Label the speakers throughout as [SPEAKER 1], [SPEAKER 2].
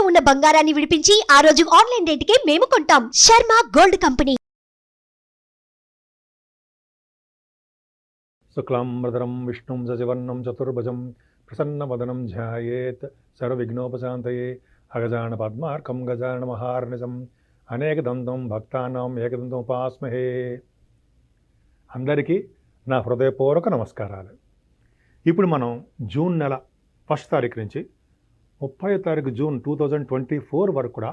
[SPEAKER 1] ఉన్న బంగారాన్ని విడిపించి ఆ రోజు ఆన్లైన్ రేటుకే మేము కొంటాం. Sharma gold company.
[SPEAKER 2] శుక్లాంబరధరం విష్ణుం సశివర్ణం చతుర్భుజం ప్రసన్నవదనం ధ్యాయేత్ సర్వవిఘ్నోపశాంతయే అగజాన పద్మార్కం గజాన మహార్నిశం అనేకదంతం భక్తానాం ఏకదంతముపాస్మహే. అందరికీ నా హృదయపూర్వక నమస్కారాలు. ఇప్పుడు మనం జూన్ నెల 1 తారీఖు నుంచి 30 తారీఖు జూన్ 2024 వరకు కూడా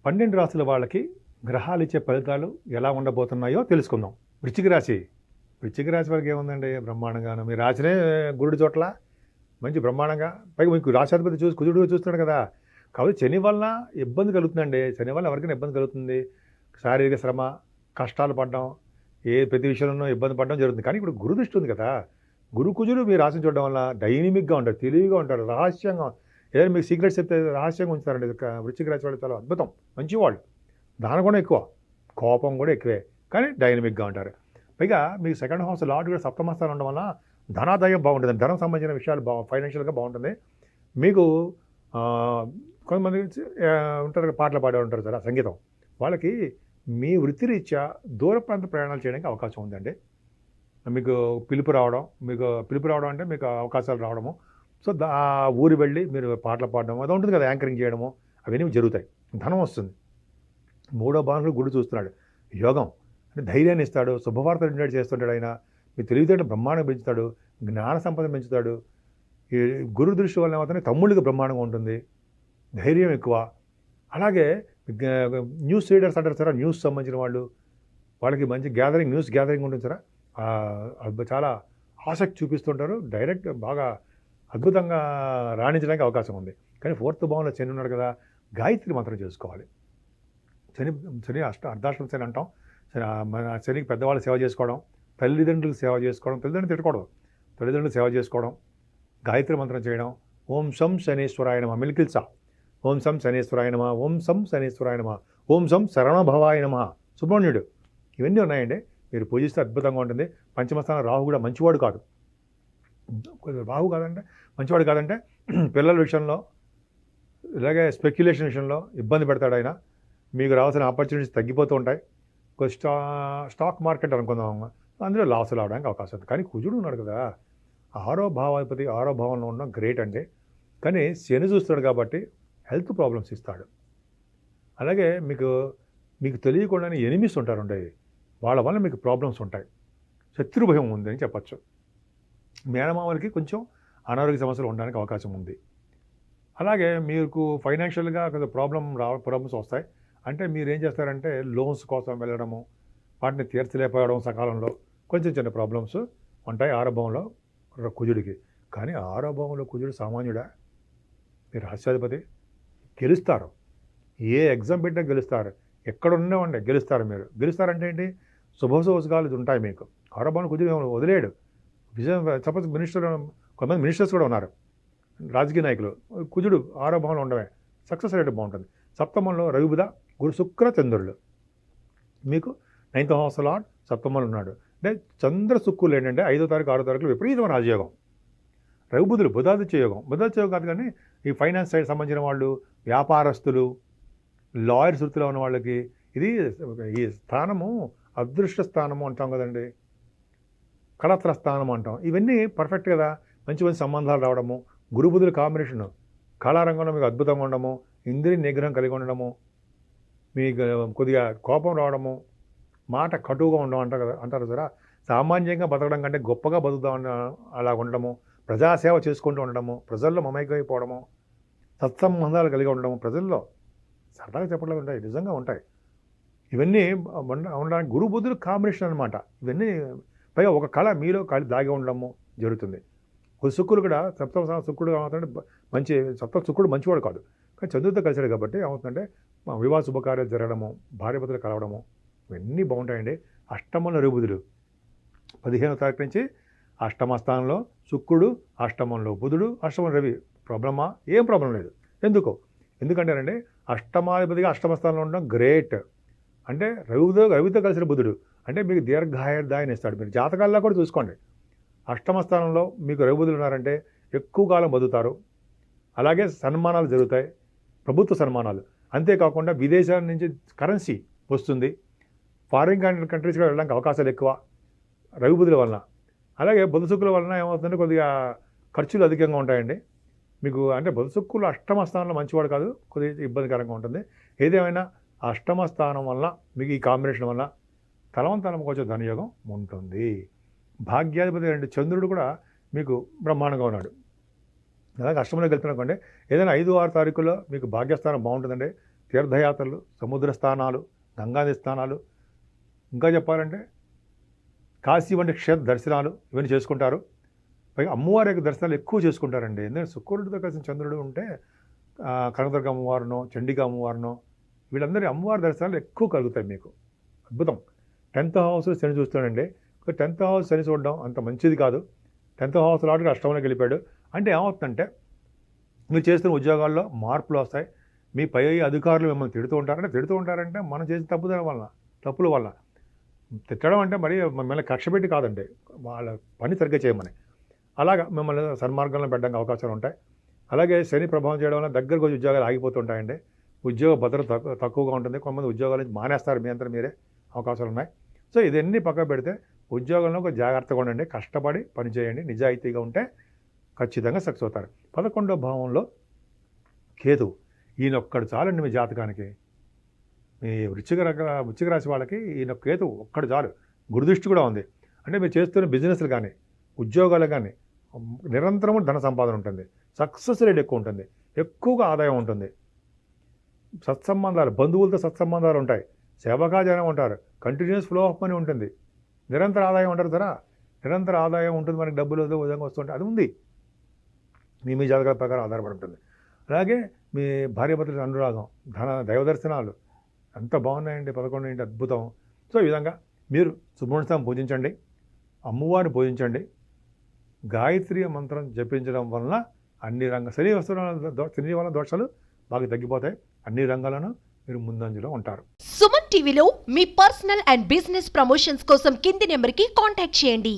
[SPEAKER 2] 12 రాశుల వాళ్ళకి గ్రహాలు ఇచ్చే ఫలితాలు ఎలా ఉండబోతున్నాయో తెలుసుకుందాం. వృశ్చిక రాశి వారికి ఏముందండి, బ్రహ్మాండంగాను. మీ రాశినే గురుడి చోట్ల మంచి బ్రహ్మాండంగా, పైగా మీకు రాశాధిపతి కుజుడు చూస్తున్నాడు కదా. కాబట్టి శని వలన ఇబ్బంది కలుగుతుందండి. శని వల్ల ఎవరికైనా ఇబ్బంది కలుగుతుంది. శారీరక శ్రమ, కష్టాలు పడడం, ప్రతి విషయంలోనూ ఇబ్బంది పడడం జరుగుతుంది. కానీ ఇప్పుడు గురు దృష్టి ఉంది కదా, కుజుడు మీరు రాశిని చూడడం వల్ల డైనమిక్గా ఉంటారు, తెలివిగా ఉంటారు, రహస్యంగా, ఏదైనా మీకు సీక్రెట్స్ చెప్తే రహస్యంగా ఉంచుతారండి. వృశ్చిక రాశి వాళ్ళు చాలా అద్భుతం, మంచివాళ్ళు. దాని కూడా ఎక్కువ, కోపం కూడా ఎక్కువే, కానీ డైనమిక్గా ఉంటారు. పైగా మీకు సెకండ్ హౌస్ లార్డ్ కూడా సప్తమ స్థానం ఉండడం వల్ల ధనాదాయం బాగుంటుంది. ధనం సంబంధించిన విషయాలు ఫైనాన్షియల్గా బాగుంటుంది. మీకు కొంతమంది ఉంటారు, పాటలు పాడే ఉంటారు సార్, సంగీతం. వాళ్ళకి మీ వృత్తిరీత్యా దూర ప్రాంత ప్రయాణాలు చేయడానికి అవకాశం ఉందండి. మీకు పిలుపు రావడం అంటే మీకు అవకాశాలు రావడము. సో ఆ ఊరు వెళ్ళి మీరు పాటలు పాడడం అది ఉంటుంది కదా, యాంకరింగ్ చేయడము, అవన్నీ జరుగుతాయి. ధనం వస్తుంది. 3వ భావంలో గుడి చూస్తున్నాడు. యోగం అంటే ధైర్యాన్ని ఇస్తాడు, శుభవార్తలు ఇన్వైట్ చేస్తుంటాడు. ఆయన మీ తెలివితేటలు బ్రహ్మాండంగా పెంచుతాడు, జ్ఞాన సంపద పెంచుతాడు. ఈ గురు దృష్టి వల్ల ఏమవుతుంది, తమ్ముళ్ళకి బ్రహ్మాండంగా ఉంటుంది, ధైర్యం ఎక్కువ. అలాగే న్యూస్ రీడర్స్ అంటారు సార్, న్యూస్ సంబంధించిన వాళ్ళకి మంచి న్యూస్ గ్యాదరింగ్ ఉంటుంది సార్. చాలా ఆసక్తి చూపిస్తుంటారు, డైరెక్ట్ బాగా అద్భుతంగా రాణించడానికి అవకాశం ఉంది. కానీ 4th భావంలో శని ఉన్నాడు కదా, గాయత్రి మంత్రం చేసుకోవాలి. శని అర్ధాష్టమ శని అంటాం. శనికి పెద్దవాళ్ళు సేవ చేసుకోవడం, తల్లిదండ్రులకు సేవ చేసుకోవడం, తల్లిదండ్రులు తిట్టకూడదు, తల్లిదండ్రులు సేవ చేసుకోవడం, గాయత్రి మంత్రం చేయడం. ఓం శం శనేశ్వరాయ నమః, మిల్కిల్సా. ఓం శం శనేశ్వరాయ నమః, ఓం శం శనేశ్వరాయ నమః, ఓం శం శరణభవాయ నమః. సుబ్రహ్మణ్యుడు, ఇవన్నీ ఉన్నాయండి. మీరు పూజిస్తే అద్భుతంగా ఉంటుంది. పంచమస్థానం రాహు కూడా మంచివాడు కాదు. మంచివాడు కాదంటే పిల్లల విషయంలో, ఇలాగే స్పెక్యులేషన్ విషయంలో ఇబ్బంది పెడతాడు ఆయన. మీకు రావాల్సిన ఆపర్చునిటీస్ తగ్గిపోతూ ఉంటాయి. స్టాక్ మార్కెట్ అనుకుందాం, అందులో లాసులు అవడానికి అవకాశం ఉంది. కానీ కుజుడు ఉన్నాడు కదా, 6వ భావాధిపతి 6వ భావంలో ఉండడం గ్రేట్ అండి. కానీ శని చూస్తాడు కాబట్టి హెల్త్ ప్రాబ్లమ్స్ ఇస్తాడు. అలాగే మీకు తెలియకుండానే ఎనిమిస్ ఉంటారండి, వాళ్ళ వల్ల మీకు ప్రాబ్లమ్స్ ఉంటాయి. శత్రుభయం ఉంది అని చెప్పచ్చు. మేనమామలకి కొంచెం అనారోగ్య సమస్యలు ఉండడానికి అవకాశం ఉంది. అలాగే మీకు ఫైనాన్షియల్గా కొంచెం ప్రాబ్లమ్స్ వస్తాయి. అంటే మీరు ఏం చేస్తారంటే లోన్స్ కోసం వెళ్ళడము, వాటిని తీర్చలేకపోవడం సకాలంలో, కొంచెం చిన్న ప్రాబ్లమ్స్ ఉంటాయి 6వ భావంలో కుజుడికి. కానీ 6వ భావంలో కుజుడు సామాన్యుడా? మీరు రాష్ట్రాధిపతి, గెలుస్తారు. ఏ ఎగ్జామ్ పెట్టినా గెలుస్తారు, ఎక్కడున్నామండి గెలుస్తారు. మీరు గెలుస్తారంటే ఏంటి, శుభశోసకాలు ఉంటాయి మీకు. 6వ భావంలో కుజుడు వదిలేడు. సపోజ్ కొంతమంది మినిస్టర్స్ కూడా ఉన్నారు, రాజకీయ నాయకులు. కుజుడు 6వ భావంలో ఉండమే సక్సెస్ రేట్ బాగుంటుంది. సప్తమంలో రవి బుధ గురు శుక్ర చంద్రులు. మీకు 9th హౌస్ లార్డ్ సప్తమంలో ఉన్నాడు. అంటే చంద్ర శుక్రులు ఏంటంటే 5వ తారీఖు 6వ తారీఖులు విపరీతమైన రాజయోగం. రవి బుధులు బుధాదిత్య యోగం. బుధాదిత్య యోగం కాదు, కానీ ఈ ఫైనాన్స్ సైడ్ సంబంధించిన వాళ్ళు, వ్యాపారస్తులు, లాయర్స్ వృత్తిలో ఉన్న వాళ్ళకి ఈ స్థానము అదృష్ట స్థానము అంటాం కదండి, కళత్ర స్థానం అంటాం. ఇవన్నీ పర్ఫెక్ట్ కదా. మంచి మంచి సంబంధాలు రావడము, గురుబుధుల కాంబినేషన్, కళారంగంలో మీకు అద్భుతంగా ఉండడము, ఇంద్రియ నిగ్రహం కలిగి ఉండడము, మీకు కొద్దిగా కోపం రావడము, మాట కటువుగా ఉండడం అంటారు కదా. సామాన్యంగా బతకడం కంటే గొప్పగా బతుకుదాం అలా ఉండడము, ప్రజాసేవ చేసుకుంటూ ఉండడము, ప్రజల్లో మమైకైపోవడము, సత్సంబంధాలు కలిగి ఉండడము, ప్రజల్లో సరదాగా చెప్పడం ఉంటాయి, నిజంగా ఉంటాయి. ఇవన్నీ ఉండడానికి గురు బుద్ధులు కాంబినేషన్ అనమాట. ఇవన్నీ పైగా ఒక కళ మీలో దాగి ఉండడము జరుగుతుంది. శుక్రుడు కూడా సప్తమ శుక్రుడు ఏమవుతుందంటే శుక్రుడు మంచివాడు కాదు, కానీ చంద్రుడితో కలిసాడు కాబట్టి ఏమవుతుందంటే వివాహ శుభకార్యాలు జరగడము, భార్యాభర్తలు కలవడము, ఇవన్నీ బాగుంటాయండి. అష్టమంలో రవి బుధుడు 15వ తారీఖు నుంచి అష్టమ స్థానంలో శుక్రుడు, అష్టమంలో బుధుడు, అష్టమం రవి. ప్రాబ్లమా? ఏం ప్రాబ్లం లేదు. ఎందుకంటేనండి అష్టమాధిపతిగా అష్టమ స్థానంలో ఉండడం గ్రేట్. అంటే రవితో కలిసిన బుధుడు అంటే మీకు దీర్ఘాయుర్దాయాన్ని ఇస్తాడు. మీరు జాతకాల్లో కూడా చూసుకోండి, అష్టమ స్థానంలో మీకు రవి బుధులు ఉన్నారంటే ఎక్కువ కాలం బతుకుతారు, అలాగే సన్మానాలు జరుగుతాయి, ప్రభుత్వ సన్మానాలు. అంతేకాకుండా విదేశాల నుంచి కరెన్సీ వస్తుంది. ఫారిన్ కంట్రీస్ కూడా వెళ్ళడానికి అవకాశాలు ఎక్కువ రవి బుధుల వలన. అలాగే బుధ శుక్రుల వలన ఏమవుతుందంటే కొద్దిగా ఖర్చులు అధికంగా ఉంటాయండి మీకు. అంటే బుధ శుక్రులు అష్టమ స్థానంలో మంచివాడు కాదు, కొద్దిగా ఇబ్బందికరంగా ఉంటుంది. ఏదేమైనా అష్టమ స్థానం వలన మీకు ఈ కాంబినేషన్ వలన తలవంతనం కొంచెం ధనయోగం ఉంటుంది. భాగ్యాధిపతి అంటే చంద్రుడు కూడా మీకు బ్రహ్మాండంగా ఉన్నాడు. అలాగే అష్టమంలోకి వెళ్తున్నకంటే ఏదైనా 5-6 తారీఖుల్లో మీకు భాగ్యస్థానం బాగుంటుందండి. తీర్థయాత్రలు, సముద్ర స్థానాలు, గంగాది స్థానాలు, ఇంకా చెప్పాలంటే కాశీ వంటి క్షేత్ర దర్శనాలు ఇవన్నీ చేసుకుంటారు. పైగా అమ్మవారి యొక్క దర్శనాలు ఎక్కువ చేసుకుంటారండి. ఎందుకంటే శుక్రుడితో కలిసిన చంద్రుడు ఉంటే కనకదుర్గ అమ్మవారినో, చండిక అమ్మవారినో, వీళ్ళందరి అమ్మవారి దర్శనాలు ఎక్కువ కలుగుతాయి మీకు. అద్భుతం. 10th హౌస్ శని చూస్తాడండి. 10th హౌస్ శని చూడడం అంత మంచిది కాదు. 10th హౌస్ లాంటి అష్టంలోకి వెళ్ళిపోయాడు అంటే ఏమవుతుందంటే మీరు చేస్తున్న ఉద్యోగాల్లో మార్పులు వస్తాయి. మీ పై అధికారులు మిమ్మల్ని తిడుతూ ఉంటారంటే మనం చేసిన తప్పుల వల్ల. తిట్టడం అంటే మరి మిమ్మల్ని కక్ష పెట్టి కాదండి, వాళ్ళ పని సరిగ్గా చేయమని. అలాగా మిమ్మల్ని సన్మార్గంలో పెట్టడానికి అవకాశాలు ఉంటాయి. అలాగే శని ప్రభావం చేయడం వల్ల దగ్గరకు వచ్చి ఉద్యోగాలు ఆగిపోతుంటాయండి. ఉద్యోగ భద్రత తక్కువగా ఉంటుంది. కొంతమంది ఉద్యోగాల నుంచి మానేస్తారు, మీ అంతా మీరే అవకాశాలు ఉన్నాయి. సో ఇదన్నీ పక్కన పెడితే ఉద్యోగంలో ఒక జాగ్రత్తగా ఉండండి, కష్టపడి పనిచేయండి, నిజాయితీగా ఉంటే ఖచ్చితంగా సక్సెస్ అవుతారు. 11వ భావంలో కేతు, ఈయనొక్కడు చాలండి మీ జాతకానికి. మీ వృశ్చిక రాశి వాళ్ళకి ఈయన కేతు ఒక్కడు చాలు. గురుదృష్టి కూడా ఉంది. అంటే మీరు చేస్తున్న బిజినెస్లు కానీ ఉద్యోగాలు కానీ నిరంతరము ధన సంపాదన ఉంటుంది, సక్సెస్ రేట్ ఎక్కువ ఉంటుంది, ఎక్కువగా ఆదాయం ఉంటుంది. సత్సంబంధాలు, బంధువులతో సత్సంబంధాలు ఉంటాయి, సేవకాజనం ఉంటారు, కంటిన్యూస్ ఫ్లో ఆఫ్ మనీ ఉంటుంది, నిరంతర ఆదాయం ఉంటారు కదా. నిరంతర ఆదాయం ఉంటుంది, మనకి డబ్బులు విధంగా వస్తుంటాయి. అది ఉంది, మీ జాతకాల ప్రకారం ఆధారపడి ఉంటుంది. అలాగే మీ భార్యాభర్తల అనురాగం, దైవ దర్శనాలు ఎంత బాగున్నాయండి. 11 ఏంటి అద్భుతం. సో ఈ విధంగా మీరు సుబ్రహ్మణ్య పూజించండి, అమ్మవారిని పూజించండి, గాయత్రి మంత్రం జపించడం వలన అన్ని శని వల్ల దోషాలు బాగా తగ్గిపోతాయి. అన్ని రంగాలను మీరు ముందంజలో ఉంటారు.
[SPEAKER 1] సుమన్ టీవీలో మీ పర్సనల్ అండ్ బిజినెస్ ప్రమోషన్స్ కోసం కింది నెంబర్కి కాంటాక్ట్ చేయండి.